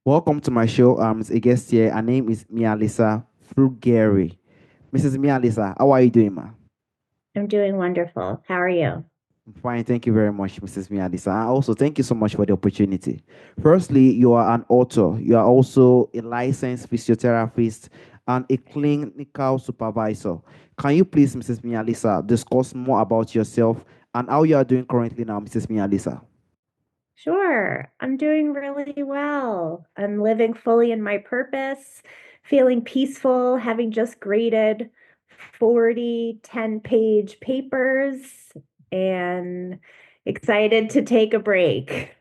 Welcome to my show. As a guest here. Her name is Mia Lisa Fulgieri. Mrs. Mia Lisa, how are you doing, ma? I'm doing wonderful. How are you? I'm fine. Thank you very much, Mrs. Mia Lisa. And also, thank you so much for the opportunity. Firstly, you are an author. You are also a licensed physiotherapist and a clinical supervisor. Can you please, Mrs. Mia Lisa, discuss more about yourself and how you are doing currently now, Mrs. Mia Lisa? Sure. I'm doing really well. I'm living fully in my purpose, feeling peaceful, having just graded 40 10-page papers, and excited to take a break.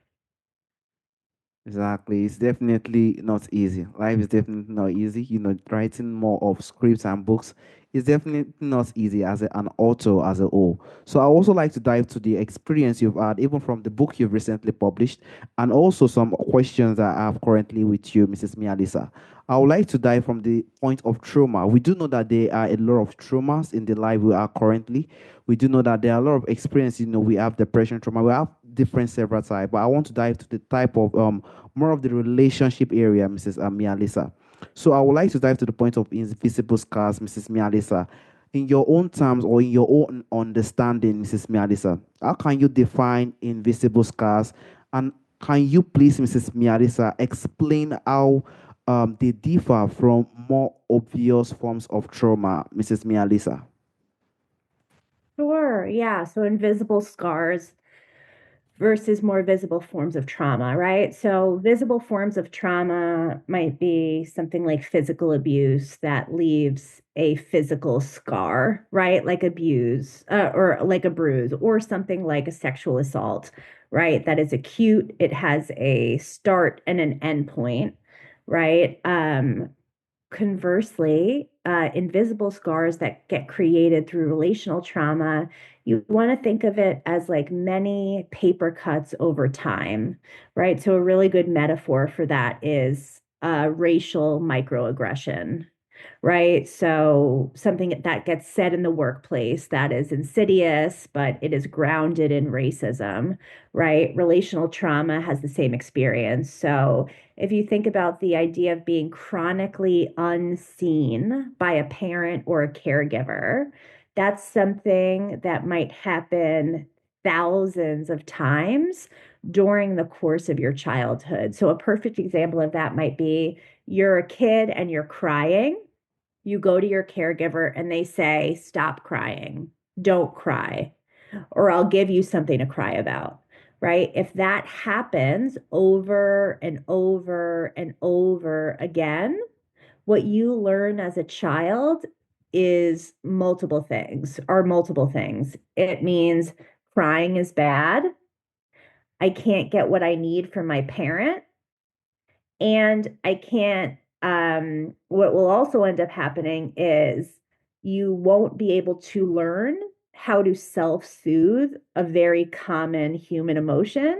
Exactly. It's definitely not easy. Life is definitely not easy. Writing more of scripts and books is definitely not easy as an author as a whole. So I also like to dive to the experience you've had, even from the book you've recently published, and also some questions that I have currently with you, Mrs. Mialisa. I would like to dive from the point of trauma. We do know that there are a lot of traumas in the life we are currently. We do know that there are a lot of experience. We have depression trauma. We have different several types, but I want to dive to the type of more of the relationship area, Mrs. Mia Lisa. So I would like to dive to the point of invisible scars, Mrs. Mia Lisa. In your own terms or in your own understanding, Mrs. Mia Lisa, how can you define invisible scars? And can you please, Mrs. Mia Lisa, explain how they differ from more obvious forms of trauma, Mrs. Mia Lisa? Sure. Yeah. So invisible scars versus more visible forms of trauma, right? So, visible forms of trauma might be something like physical abuse that leaves a physical scar, right? Like abuse or like a bruise, or something like a sexual assault, right? That is acute, it has a start and an end point, right? Conversely, invisible scars that get created through relational trauma, you want to think of it as like many paper cuts over time, right? So, a really good metaphor for that is racial microaggression, right? So something that gets said in the workplace that is insidious, but it is grounded in racism, right? Relational trauma has the same experience. So if you think about the idea of being chronically unseen by a parent or a caregiver, that's something that might happen thousands of times during the course of your childhood. So a perfect example of that might be you're a kid and you're crying, you go to your caregiver and they say, stop crying, don't cry, or I'll give you something to cry about, right? If that happens over and over and over again, what you learn as a child is multiple things. It means crying is bad. I can't get what I need from my parent, and I can't, what will also end up happening is you won't be able to learn how to self-soothe a very common human emotion,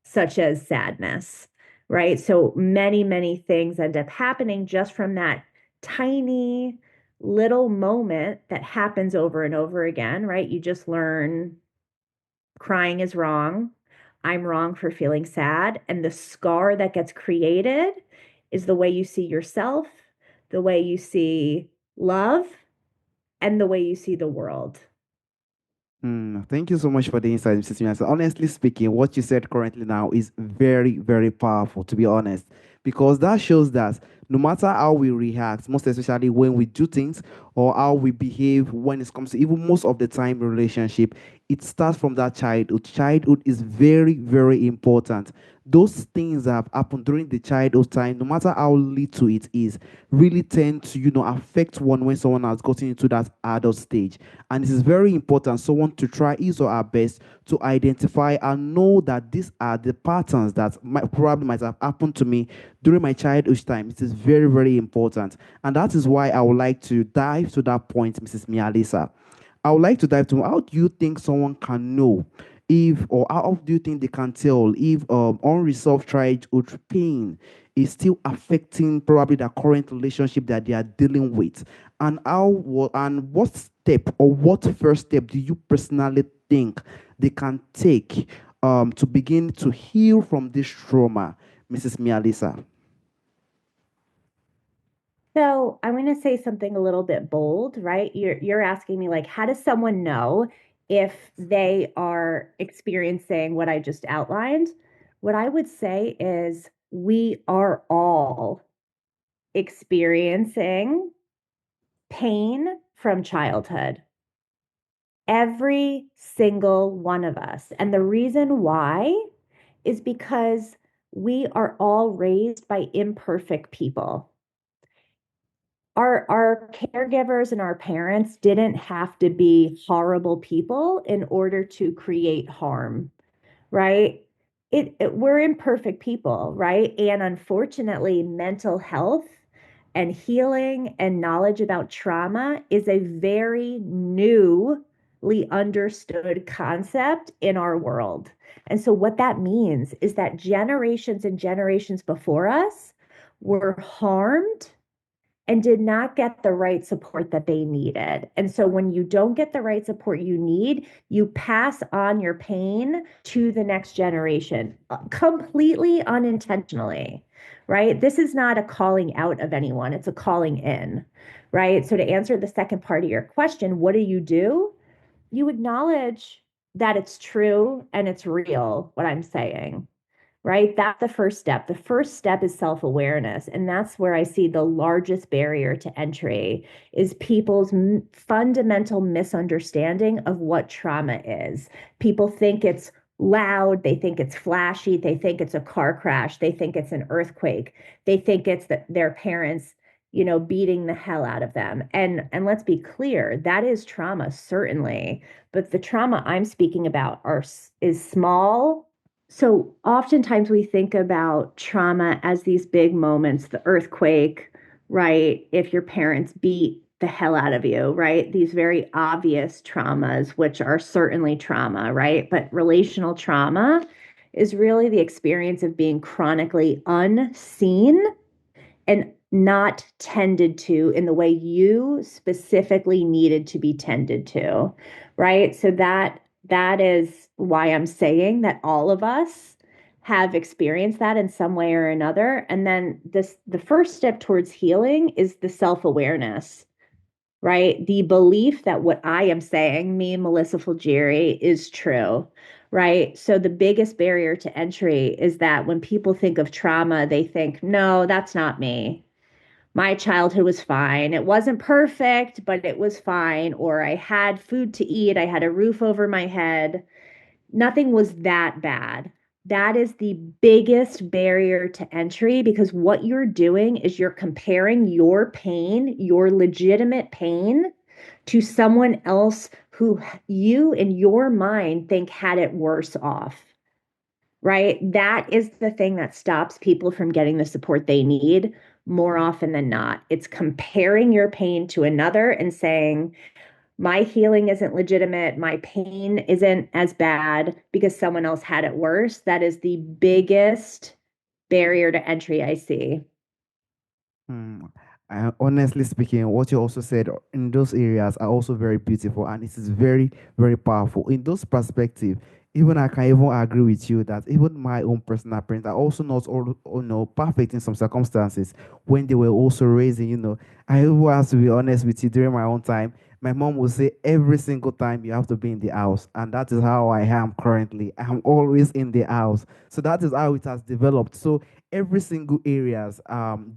such as sadness, right? So many things end up happening just from that tiny little moment that happens over and over again, right? You just learn crying is wrong. I'm wrong for feeling sad. And the scar that gets created is the way you see yourself, the way you see love, and the way you see the world. Thank you so much for the insight, Mrs. Minas. Honestly speaking, what you said currently now is very, very powerful, to be honest, because that shows that no matter how we react, most especially when we do things or how we behave when it comes to even most of the time in relationship, it starts from that childhood. Childhood is very, very important. Those things that have happened during the childhood time, no matter how little it is, really tend to, affect one when someone has gotten into that adult stage. And it is very important someone to try his or her best to identify and know that these are the patterns that probably might have happened to me during my childhood time. It is very, very important. And that is why I would like to dive to that point, Mrs. Mialisa. I would like to dive to how do you think someone can know if, or how do you think they can tell if unresolved childhood pain is still affecting probably the current relationship that they are dealing with? And and what step or what first step do you personally think they can take to begin to heal from this trauma, Mrs. Mialisa? So I'm going to say something a little bit bold, right? You're asking me like, how does someone know if they are experiencing what I just outlined? What I would say is we are all experiencing pain from childhood. Every single one of us. And the reason why is because we are all raised by imperfect people. Our caregivers and our parents didn't have to be horrible people in order to create harm, right? We're imperfect people, right? And unfortunately, mental health and healing and knowledge about trauma is a very newly understood concept in our world. And so, what that means is that generations and generations before us were harmed and did not get the right support that they needed. And so when you don't get the right support you need, you pass on your pain to the next generation completely unintentionally, right? This is not a calling out of anyone, it's a calling in, right? So to answer the second part of your question, what do? You acknowledge that it's true and it's real, what I'm saying, right? That's the first step. The first step is self-awareness, and that's where I see the largest barrier to entry is people's fundamental misunderstanding of what trauma is. People think it's loud, they think it's flashy, they think it's a car crash, they think it's an earthquake, they think it's their parents, beating the hell out of them. And let's be clear, that is trauma certainly, but the trauma I'm speaking about is small. So oftentimes we think about trauma as these big moments, the earthquake, right? If your parents beat the hell out of you, right? These very obvious traumas, which are certainly trauma, right? But relational trauma is really the experience of being chronically unseen and not tended to in the way you specifically needed to be tended to, right? So that is why I'm saying that all of us have experienced that in some way or another. And then the first step towards healing is the self-awareness, right? The belief that what I am saying, me, Melissa Fulgieri, is true, right? So the biggest barrier to entry is that when people think of trauma, they think, no, that's not me. My childhood was fine. It wasn't perfect, but it was fine. Or I had food to eat, I had a roof over my head. Nothing was that bad. That is the biggest barrier to entry because what you're doing is you're comparing your pain, your legitimate pain, to someone else who you in your mind think had it worse off, right? That is the thing that stops people from getting the support they need more often than not. It's comparing your pain to another and saying, my healing isn't legitimate. My pain isn't as bad because someone else had it worse. That is the biggest barrier to entry I see. Hmm. Honestly speaking, what you also said in those areas are also very beautiful, and it is very, very powerful. In those perspectives, even I can even agree with you that even my own personal parents are also not all, perfect in some circumstances when they were also raising, I will have to be honest with you, during my own time, my mom would say every single time you have to be in the house, and that is how I am currently. I'm always in the house. So that is how it has developed. So every single areas,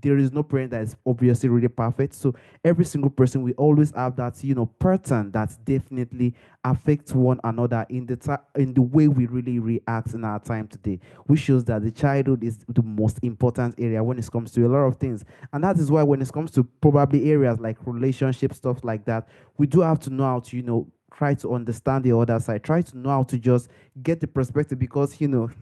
there is no parent that is obviously really perfect. So every single person will always have that pattern that definitely affects one another in in the way we really react in our time today, which shows that the childhood is the most important area when it comes to a lot of things. And that is why when it comes to probably areas like relationship stuff like that, we do have to know how to try to understand the other side, try to know how to just get the perspective, because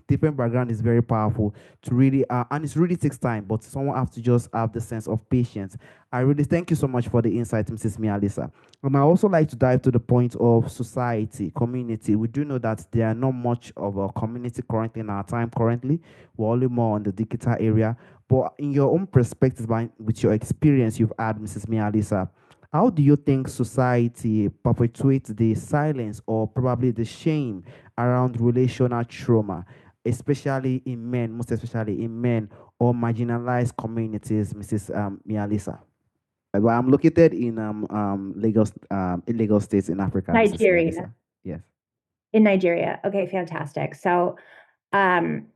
different background is very powerful to really and it really takes time, but someone have to just have the sense of patience. I really thank you so much for the insight, Mrs. Mialisa. And I also like to dive to the point of society, community. We do know that there are not much of a community currently in our time. Currently, we're only more on the digital area. But in your own perspective, with your experience you've had, Mrs. Mialisa, how do you think society perpetuates the silence or probably the shame around relational trauma, especially in men, most especially in men or marginalized communities, Mrs. Mialisa? Well, I'm located in Lagos State in Africa, Mrs. Nigeria. Mialisa. Yes. In Nigeria. Okay, fantastic. So, um,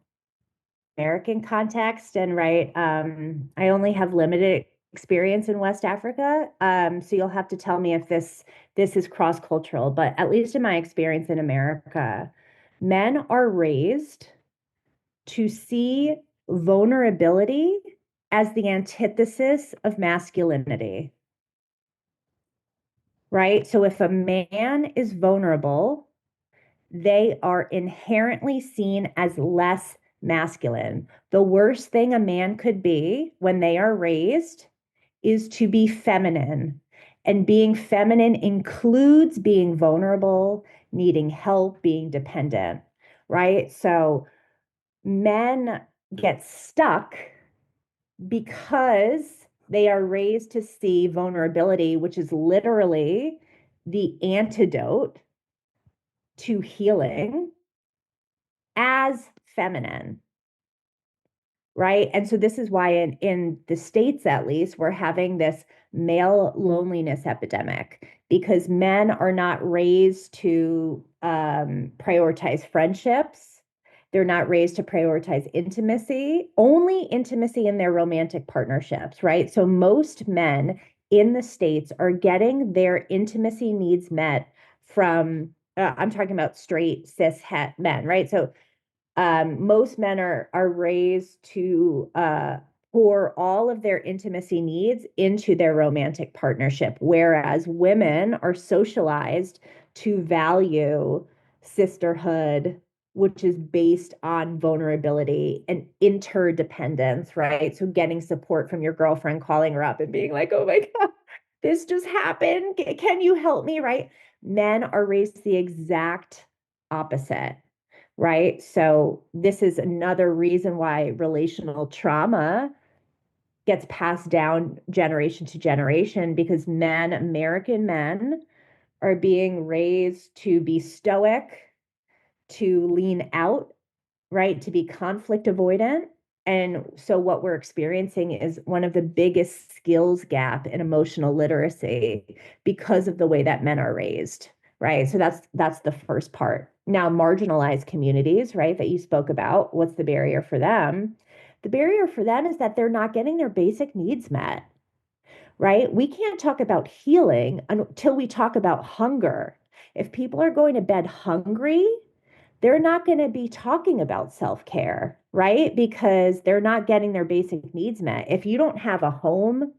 American context, and right, I only have limited experience in West Africa. So you'll have to tell me if this is cross-cultural, but at least in my experience in America, men are raised to see vulnerability as the antithesis of masculinity, right? So if a man is vulnerable, they are inherently seen as less masculine. The worst thing a man could be when they are raised is to be feminine. And being feminine includes being vulnerable, needing help, being dependent, right? So men get stuck because they are raised to see vulnerability, which is literally the antidote to healing, as feminine, right? And so this is why in the States, at least, we're having this male loneliness epidemic because men are not raised to prioritize friendships. They're not raised to prioritize intimacy, only intimacy in their romantic partnerships, right? So most men in the States are getting their intimacy needs met from, I'm talking about straight cis het men, right? So most men are raised to pour all of their intimacy needs into their romantic partnership, whereas women are socialized to value sisterhood, which is based on vulnerability and interdependence, right? So getting support from your girlfriend, calling her up and being like, "Oh my God, this just happened. Can you help me?" Right? Men are raised the exact opposite, right? So this is another reason why relational trauma gets passed down generation to generation because men, American men, are being raised to be stoic, to lean out, right? To be conflict avoidant. And so what we're experiencing is one of the biggest skills gap in emotional literacy because of the way that men are raised, right? So that's the first part. Now, marginalized communities, right, that you spoke about, what's the barrier for them? The barrier for them is that they're not getting their basic needs met, right? We can't talk about healing until we talk about hunger. If people are going to bed hungry, they're not going to be talking about self care, right? Because they're not getting their basic needs met. If you don't have a home,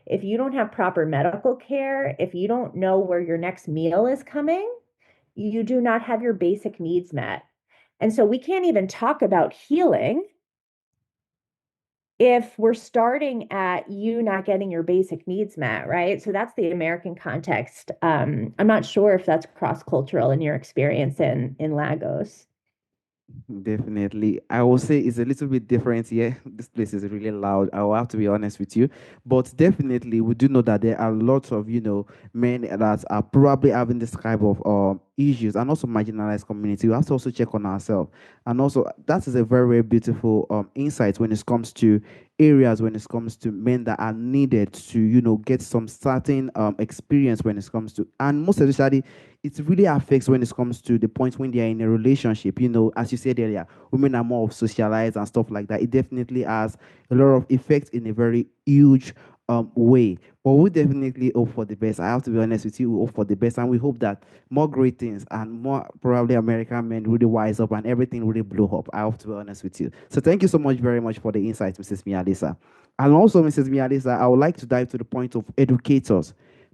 if you don't have proper medical care, if you don't know where your next meal is coming, you do not have your basic needs met. And so we can't even talk about healing if we're starting at you not getting your basic needs met, right? So that's the American context. I'm not sure if that's cross cultural in your experience in Lagos. Definitely. I will say it's a little bit different here. This place is really loud. I will have to be honest with you. But definitely, we do know that there are lots of, men that are probably having this type of issues and also marginalized community. We have to also check on ourselves. And also, that is a very, very beautiful insight when it comes to areas, when it comes to men that are needed to, get some certain experience when it comes to, and most especially, it really affects when it comes to the point when they are in a relationship. As you said earlier, women are more of socialized and stuff like that. It definitely has a lot of effects in a very huge way. But we definitely hope for the best. I have to be honest with you, we hope for the best, and we hope that more great things and more probably American men really wise up and everything really blow up. I have to be honest with you. So thank you so much very much for the insights, Mrs. Mialisa. And also, Mrs. Mialisa, I would like to dive to the point of educators,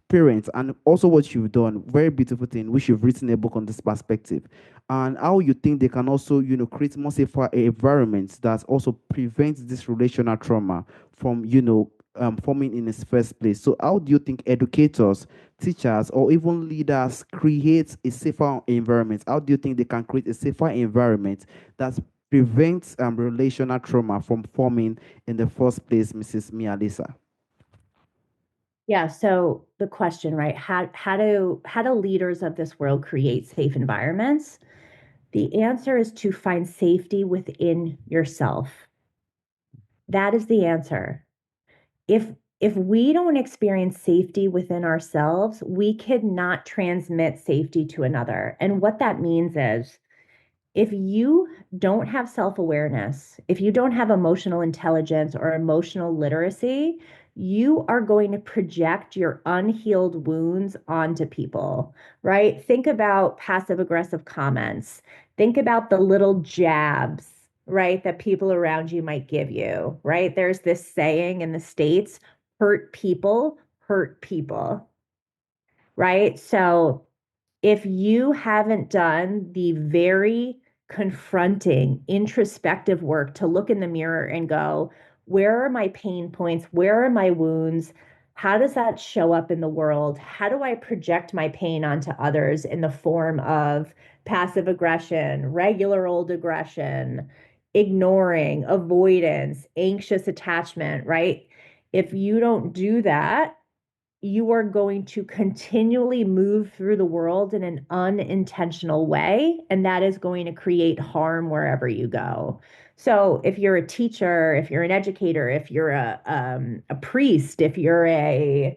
parents, and also what you've done. Very beautiful thing, which you've written a book on this perspective, and how you think they can also, create more safer environments that also prevents this relational trauma from, forming in its first place. So, how do you think educators, teachers, or even leaders create a safer environment? How do you think they can create a safer environment that prevents relational trauma from forming in the first place, Mrs. Mialisa? Yeah, so the question, right? How do leaders of this world create safe environments? The answer is to find safety within yourself. That is the answer. If if we don't experience safety within ourselves, we cannot transmit safety to another. And what that means is if you don't have self awareness, if you don't have emotional intelligence or emotional literacy, you are going to project your unhealed wounds onto people, right? Think about passive aggressive comments. Think about the little jabs, right, that people around you might give you, right? There's this saying in the States, hurt people, right? So if you haven't done the very confronting, introspective work to look in the mirror and go, where are my pain points? Where are my wounds? How does that show up in the world? How do I project my pain onto others in the form of passive aggression, regular old aggression, ignoring, avoidance, anxious attachment, right? If you don't do that, you are going to continually move through the world in an unintentional way, and that is going to create harm wherever you go. So, if you're a teacher, if you're an educator, if you're a priest, if you're a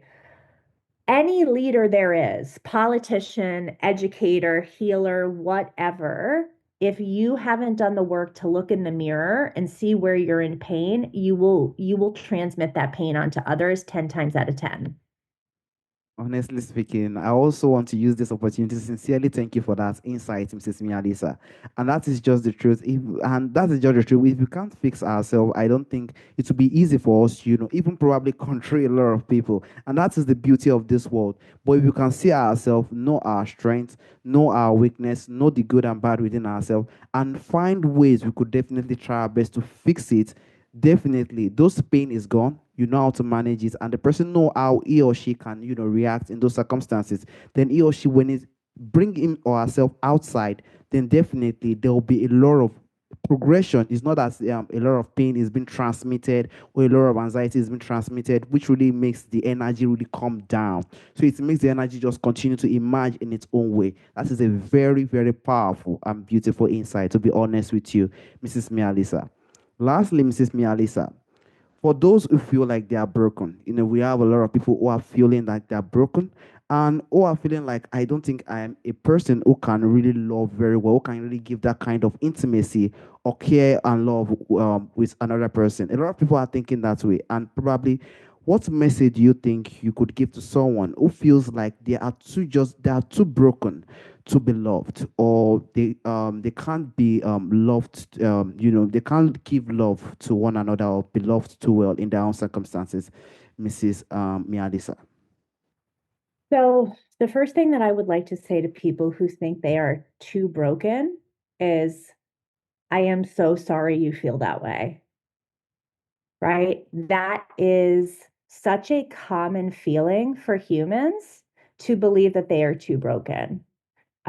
any leader there is, politician, educator, healer, whatever, if you haven't done the work to look in the mirror and see where you're in pain, you will transmit that pain onto others 10 times out of 10. Honestly speaking, I also want to use this opportunity to sincerely thank you for that insight, Mrs. Mia Lisa. And that is just the truth. And that is just the truth. If we can't fix ourselves, I don't think it will be easy for us, even probably control a lot of people. And that is the beauty of this world. But if we can see ourselves, know our strengths, know our weakness, know the good and bad within ourselves, and find ways we could definitely try our best to fix it, definitely those pain is gone. You know how to manage it, and the person know how he or she can react in those circumstances. Then he or she, when it bring him or herself outside, then definitely there will be a lot of progression. It's not as a lot of pain is being transmitted or a lot of anxiety is being transmitted, which really makes the energy really come down. So it makes the energy just continue to emerge in its own way. That is a very, very powerful and beautiful insight, to be honest with you, Mrs. Mia Lisa. Lastly, Mrs. Mia Lisa, for those who feel like they are broken, we have a lot of people who are feeling like they're broken and who are feeling like, I don't think I am a person who can really love very well, who can really give that kind of intimacy or care and love with another person. A lot of people are thinking that way. And probably, what message do you think you could give to someone who feels like they are too broken to be loved, or they can't be loved, they can't give love to one another or be loved too well in their own circumstances, Mrs. Mialisa? So, the first thing that I would like to say to people who think they are too broken is, I am so sorry you feel that way, right? That is such a common feeling for humans to believe that they are too broken.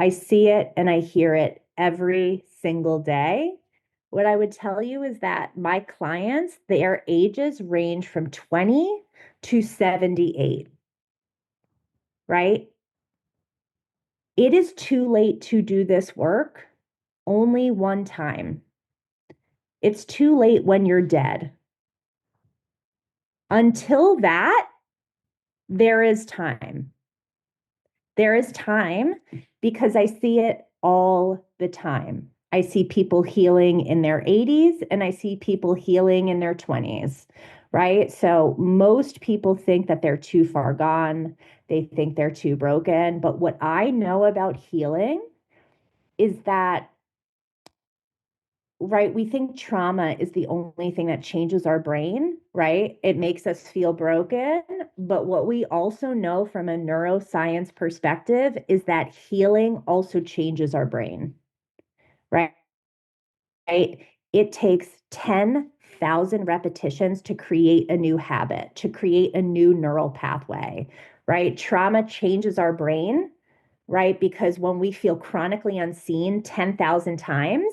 I see it and I hear it every single day. What I would tell you is that my clients, their ages range from 20 to 78, right? It is too late to do this work only one time. It's too late when you're dead. Until that, there is time. There is time because I see it all the time. I see people healing in their 80s and I see people healing in their 20s, right? So most people think that they're too far gone. They think they're too broken. But what I know about healing is that, right, we think trauma is the only thing that changes our brain, right? It makes us feel broken. But what we also know from a neuroscience perspective is that healing also changes our brain, right? It takes 10,000 repetitions to create a new habit, to create a new neural pathway, right? Trauma changes our brain, right? Because when we feel chronically unseen 10,000 times,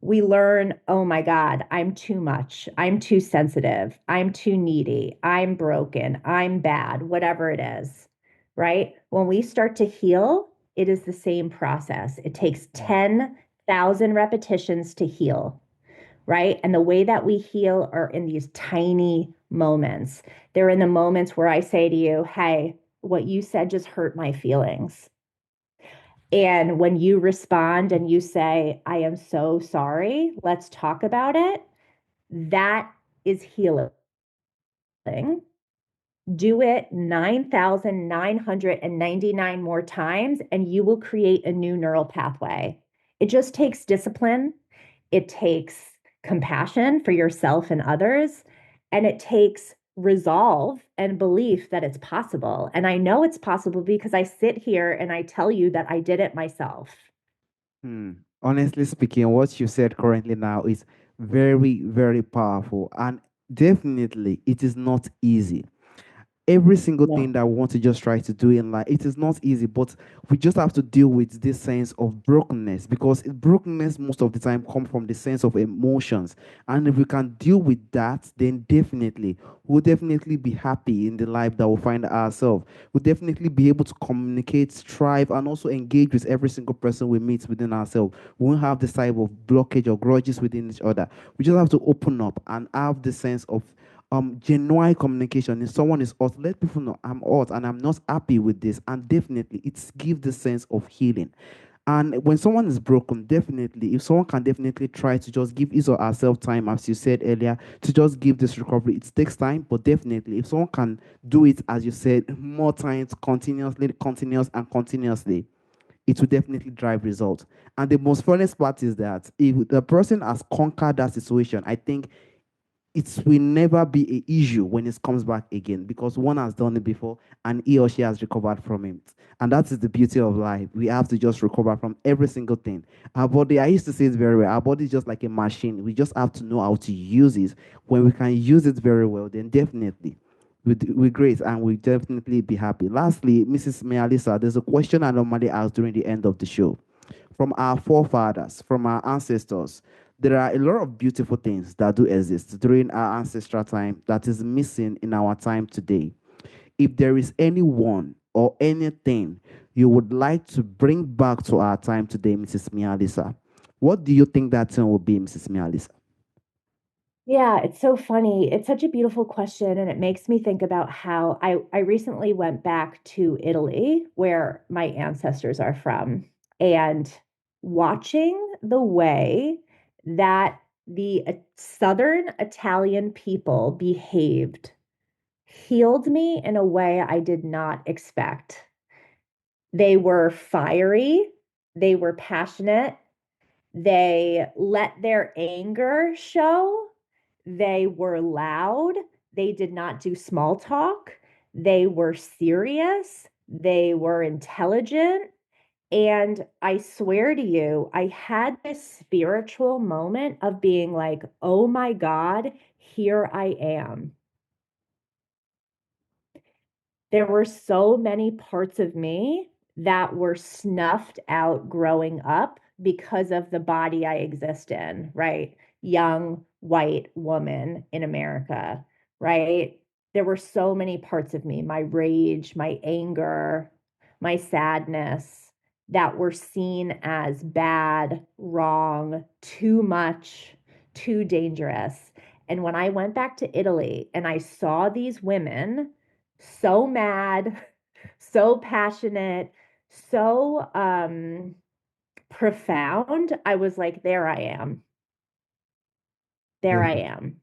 we learn, oh my God, I'm too much. I'm too sensitive. I'm too needy. I'm broken. I'm bad, whatever it is, right? When we start to heal, it is the same process. It takes 10,000 repetitions to heal. right? And the way that we heal are in these tiny moments. They're in the moments where I say to you, hey, what you said just hurt my feelings. And when you respond and you say, I am so sorry, let's talk about it, that is healing. Do it 9,999 more times, and you will create a new neural pathway. It just takes discipline, it takes compassion for yourself and others, and it takes resolve and belief that it's possible. And I know it's possible because I sit here and I tell you that I did it myself. Hmm. Honestly speaking, what you said currently now is very, very powerful. And definitely, it is not easy. Every single thing No. that we want to just try to do in life, it is not easy, but we just have to deal with this sense of brokenness, because brokenness most of the time come from the sense of emotions. And if we can deal with that, then definitely we'll definitely be happy in the life that we'll find ourselves. We'll definitely be able to communicate, strive, and also engage with every single person we meet within ourselves. We won't have this type of blockage or grudges within each other. We just have to open up and have the sense of genuine communication. If someone is hurt, let people know I'm hurt and I'm not happy with this, and definitely it's give the sense of healing. And when someone is broken, definitely, if someone can definitely try to just give his or herself time, as you said earlier, to just give this recovery, it takes time, but definitely, if someone can do it, as you said, more times, continuously, continuous, and continuously, it will definitely drive results. And the most funniest part is that if the person has conquered that situation, I think it will never be an issue when it comes back again, because one has done it before and he or she has recovered from it. And that is the beauty of life. We have to just recover from every single thing. Our body, I used to say it very well, our body is just like a machine. We just have to know how to use it. When we can use it very well, then definitely we're great and we definitely be happy. Lastly, Mrs. Mealisa, there's a question I normally ask during the end of the show. From our forefathers, from our ancestors, there are a lot of beautiful things that do exist during our ancestral time that is missing in our time today. If there is anyone or anything you would like to bring back to our time today, Mrs. Mialisa, what do you think that thing will be, Mrs. Mialisa? Yeah, it's so funny. It's such a beautiful question, and it makes me think about how I recently went back to Italy, where my ancestors are from, and watching the way that the Southern Italian people behaved healed me in a way I did not expect. They were fiery, they were passionate, they let their anger show. They were loud. They did not do small talk. They were serious. They were intelligent. And I swear to you, I had this spiritual moment of being like, oh my God, here I am. There were so many parts of me that were snuffed out growing up because of the body I exist in, right? Young white woman in America, right? There were so many parts of me, my rage, my anger, my sadness, that were seen as bad, wrong, too much, too dangerous. And when I went back to Italy and I saw these women so mad, so passionate, so profound. I was like, there I am. There I Definitely. am.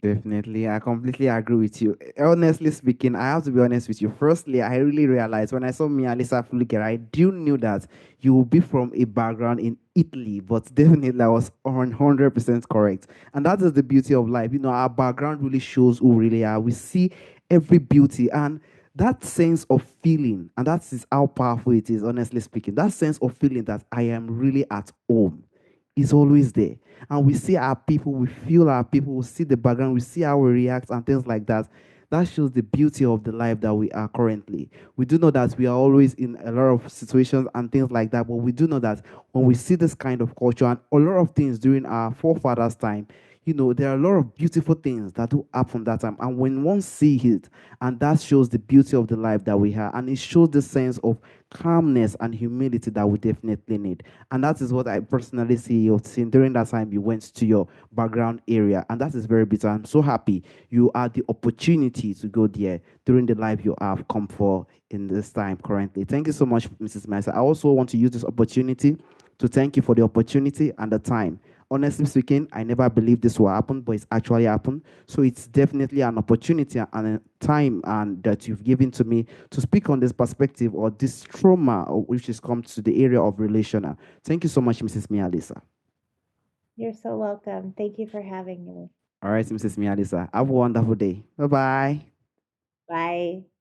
Definitely, I completely agree with you. Honestly speaking, I have to be honest with you. Firstly, I really realized when I saw Mia Lisa Fulgieri, I do knew that you will be from a background in Italy, but definitely I was 100% correct. And that is the beauty of life. You know, our background really shows who we really are. We see every beauty and that sense of feeling, and that is how powerful it is, honestly speaking. That sense of feeling that I am really at home is always there, and we see our people, we feel our people, we see the background, we see how we react and things like that. That shows the beauty of the life that we are currently. We do know that we are always in a lot of situations and things like that, but we do know that when we see this kind of culture and a lot of things during our forefathers' time, there are a lot of beautiful things that do happen that time. And when one see it, and that shows the beauty of the life that we have, and it shows the sense of calmness and humility that we definitely need. And that is what I personally see you seeing during that time you went to your background area. And that is very bitter. I'm so happy you had the opportunity to go there during the life you have come for in this time currently. Thank you so much, Mrs. Mesa. I also want to use this opportunity to thank you for the opportunity and the time. Honestly speaking, I never believed this will happen, but it's actually happened. So it's definitely an opportunity and a time and that you've given to me to speak on this perspective or this trauma which has come to the area of relational. Thank you so much, Mrs. Mia Lisa. You're so welcome. Thank you for having me. All right, Mrs. Mia Lisa. Have a wonderful day. Bye bye. Bye.